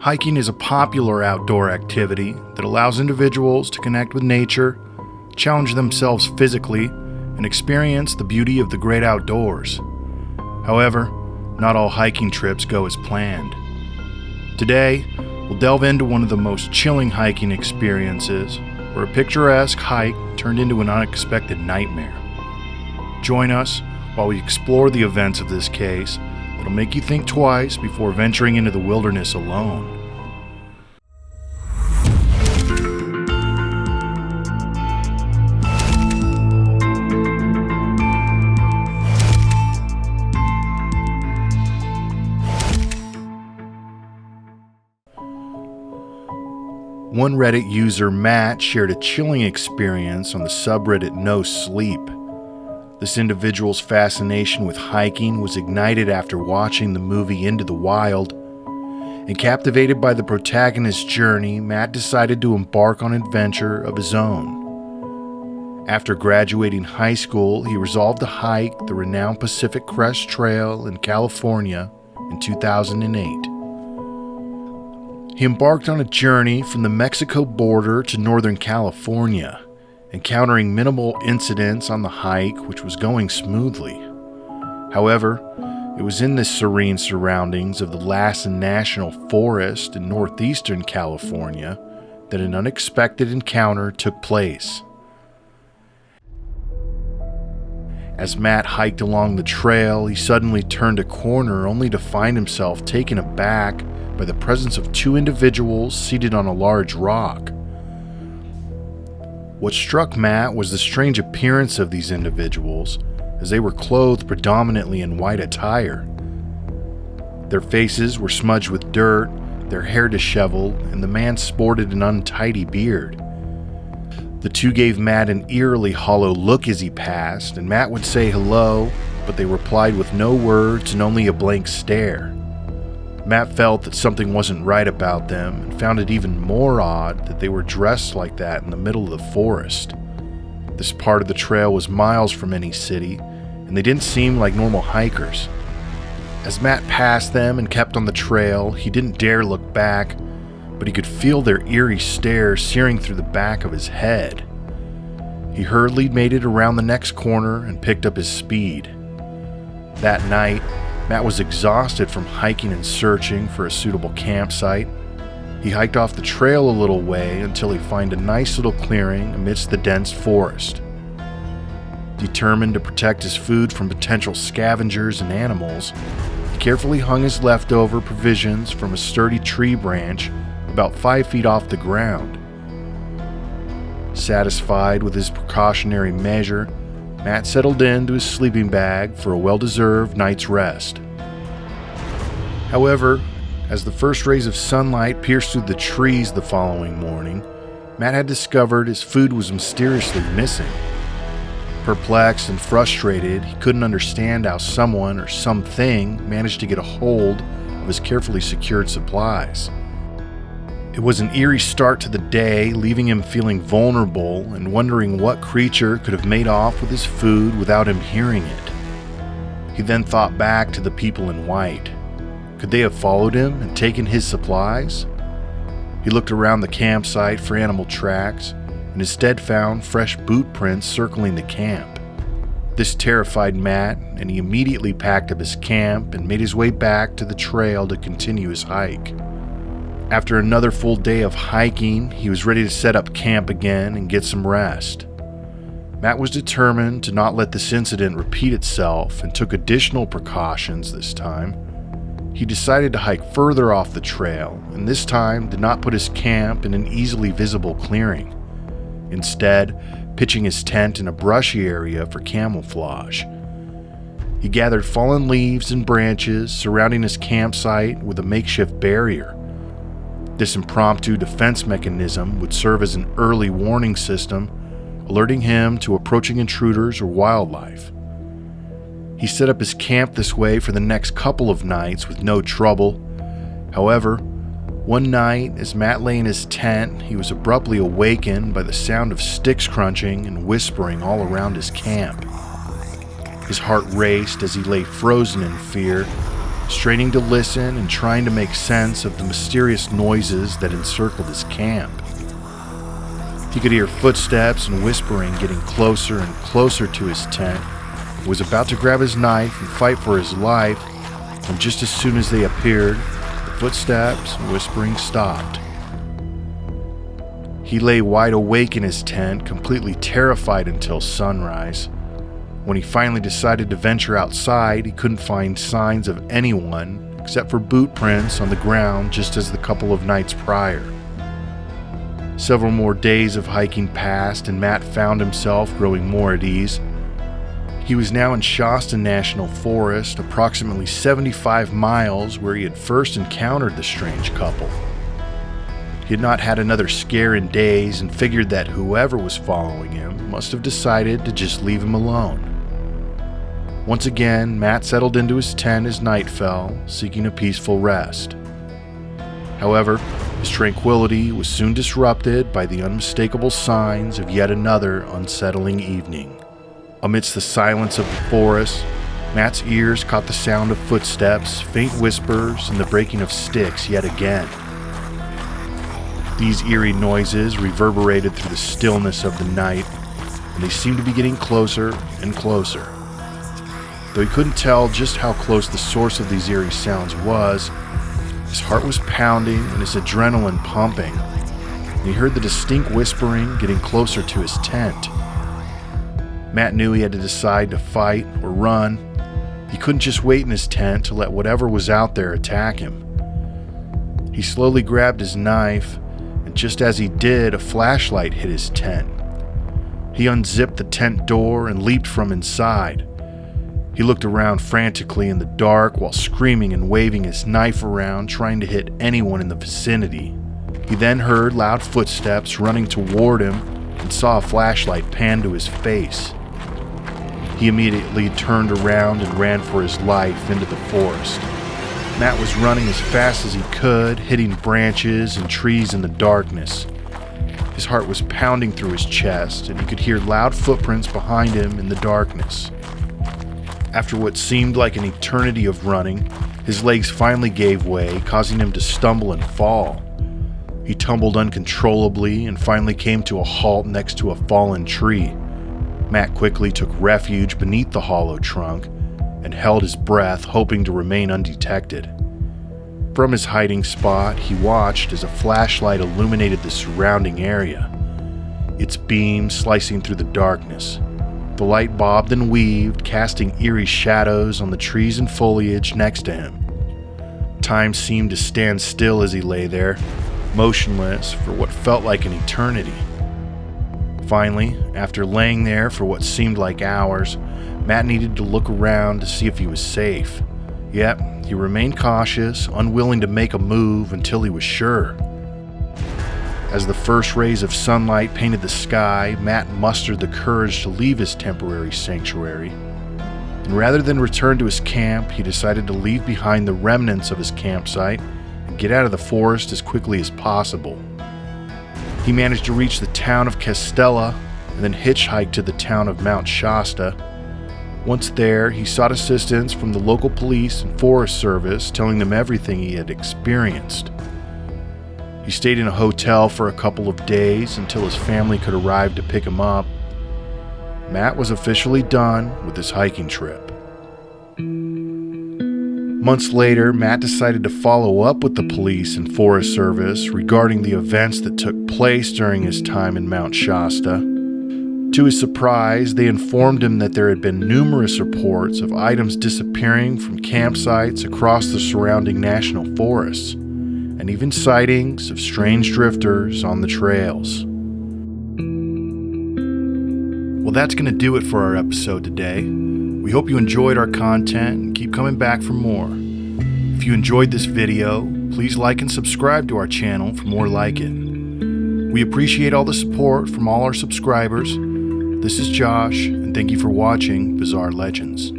Hiking is a popular outdoor activity that allows individuals to connect with nature, challenge themselves physically, and experience the beauty of the great outdoors. However, not all hiking trips go as planned. Today, we'll delve into one of the most chilling hiking experiences, where a picturesque hike turned into an unexpected nightmare. Join us while we explore the events of this case that'll make you think twice before venturing into the wilderness alone. One Reddit user, Matt, shared a chilling experience on the subreddit No Sleep. This individual's fascination with hiking was ignited after watching the movie Into the Wild, and captivated by the protagonist's journey, Matt decided to embark on an adventure of his own. After graduating high school, he resolved to hike the renowned Pacific Crest Trail in California in 2008. He embarked on a journey from the Mexico border to Northern California, encountering minimal incidents on the hike, which was going smoothly. However, it was in the serene surroundings of the Lassen National Forest in northeastern California that an unexpected encounter took place. As Matt hiked along the trail, he suddenly turned a corner only to find himself taken aback by the presence of two individuals seated on a large rock. What struck Matt was the strange appearance of these individuals, as they were clothed predominantly in white attire. Their faces were smudged with dirt, their hair disheveled, and the man sported an untidy beard. The two gave Matt an eerily hollow look as he passed, and Matt would say hello, but they replied with no words and only a blank stare. Matt felt that something wasn't right about them and found it even more odd that they were dressed like that in the middle of the forest. This part of the trail was miles from any city, and they didn't seem like normal hikers. As Matt passed them and kept on the trail, he didn't dare look back, but he could feel their eerie stare searing through the back of his head. He hurriedly made it around the next corner and picked up his speed. That night, Matt was exhausted from hiking and searching for a suitable campsite. He hiked off the trail a little way until he found a nice little clearing amidst the dense forest. Determined to protect his food from potential scavengers and animals, he carefully hung his leftover provisions from a sturdy tree branch about 5 feet off the ground. Satisfied with his precautionary measure, Matt settled into his sleeping bag for a well-deserved night's rest. However, as the first rays of sunlight pierced through the trees the following morning, Matt had discovered his food was mysteriously missing. Perplexed and frustrated, he couldn't understand how someone or something managed to get a hold of his carefully secured supplies. It was an eerie start to the day, leaving him feeling vulnerable and wondering what creature could have made off with his food without him hearing it. He then thought back to the people in white. Could they have followed him and taken his supplies? He looked around the campsite for animal tracks and instead found fresh boot prints circling the camp. This terrified Matt, and he immediately packed up his camp and made his way back to the trail to continue his hike. After another full day of hiking, he was ready to set up camp again and get some rest. Matt was determined to not let this incident repeat itself and took additional precautions this time. He decided to hike further off the trail, and this time did not put his camp in an easily visible clearing, instead pitching his tent in a brushy area for camouflage. He gathered fallen leaves and branches surrounding his campsite with a makeshift barrier. This impromptu defense mechanism would serve as an early warning system, alerting him to approaching intruders or wildlife. He set up his camp this way for the next couple of nights with no trouble. However, one night, as Matt lay in his tent, he was abruptly awakened by the sound of sticks crunching and whispering all around his camp. His heart raced as he lay frozen in fear, straining to listen and trying to make sense of the mysterious noises that encircled his camp. He could hear footsteps and whispering getting closer and closer to his tent. He was about to grab his knife and fight for his life, and just as soon as they appeared, the footsteps and whispering stopped. He lay wide awake in his tent, completely terrified until sunrise. When he finally decided to venture outside, he couldn't find signs of anyone except for boot prints on the ground just as the couple of nights prior. Several more days of hiking passed, and Matt found himself growing more at ease. He was now in Lassen National Forest, approximately 75 miles where he had first encountered the strange couple. He had not had another scare in days and figured that whoever was following him must have decided to just leave him alone. Once again, Matt settled into his tent as night fell, seeking a peaceful rest. However, his tranquility was soon disrupted by the unmistakable signs of yet another unsettling evening. Amidst the silence of the forest, Matt's ears caught the sound of footsteps, faint whispers, and the breaking of sticks yet again. These eerie noises reverberated through the stillness of the night, and they seemed to be getting closer and closer. Though he couldn't tell just how close the source of these eerie sounds was, his heart was pounding and his adrenaline pumping, and he heard the distinct whispering getting closer to his tent. Matt knew he had to decide to fight or run. He couldn't just wait in his tent to let whatever was out there attack him. He slowly grabbed his knife, and just as he did, a flashlight hit his tent. He unzipped the tent door and leaped from inside. He looked around frantically in the dark while screaming and waving his knife around, trying to hit anyone in the vicinity. He then heard loud footsteps running toward him and saw a flashlight pan to his face. He immediately turned around and ran for his life into the forest. Matt was running as fast as he could, hitting branches and trees in the darkness. His heart was pounding through his chest, and he could hear loud footprints behind him in the darkness. After what seemed like an eternity of running, his legs finally gave way, causing him to stumble and fall. He tumbled uncontrollably and finally came to a halt next to a fallen tree. Matt quickly took refuge beneath the hollow trunk and held his breath, hoping to remain undetected. From his hiding spot, he watched as a flashlight illuminated the surrounding area, its beam slicing through the darkness. The light bobbed and weaved, casting eerie shadows on the trees and foliage next to him. Time seemed to stand still as he lay there, motionless for what felt like an eternity. Finally, after laying there for what seemed like hours, Matt needed to look around to see if he was safe. Yet, he remained cautious, unwilling to make a move until he was sure. As the first rays of sunlight painted the sky, Matt mustered the courage to leave his temporary sanctuary. And rather than return to his camp, he decided to leave behind the remnants of his campsite and get out of the forest as quickly as possible. He managed to reach the town of Castella and then hitchhiked to the town of Mount Shasta. Once there, he sought assistance from the local police and Forest Service, telling them everything he had experienced. He stayed in a hotel for a couple of days until his family could arrive to pick him up. Matt was officially done with his hiking trip. Months later, Matt decided to follow up with the police and Forest Service regarding the events that took place during his time in Mount Shasta. To his surprise, they informed him that there had been numerous reports of items disappearing from campsites across the surrounding national forests, and even sightings of strange drifters on the trails. Well, that's going to do it for our episode today. We hope you enjoyed our content and keep coming back for more. If you enjoyed this video, please like and subscribe to our channel for more like it. We appreciate all the support from all our subscribers. This is Josh, and thank you for watching Bizarre Legends.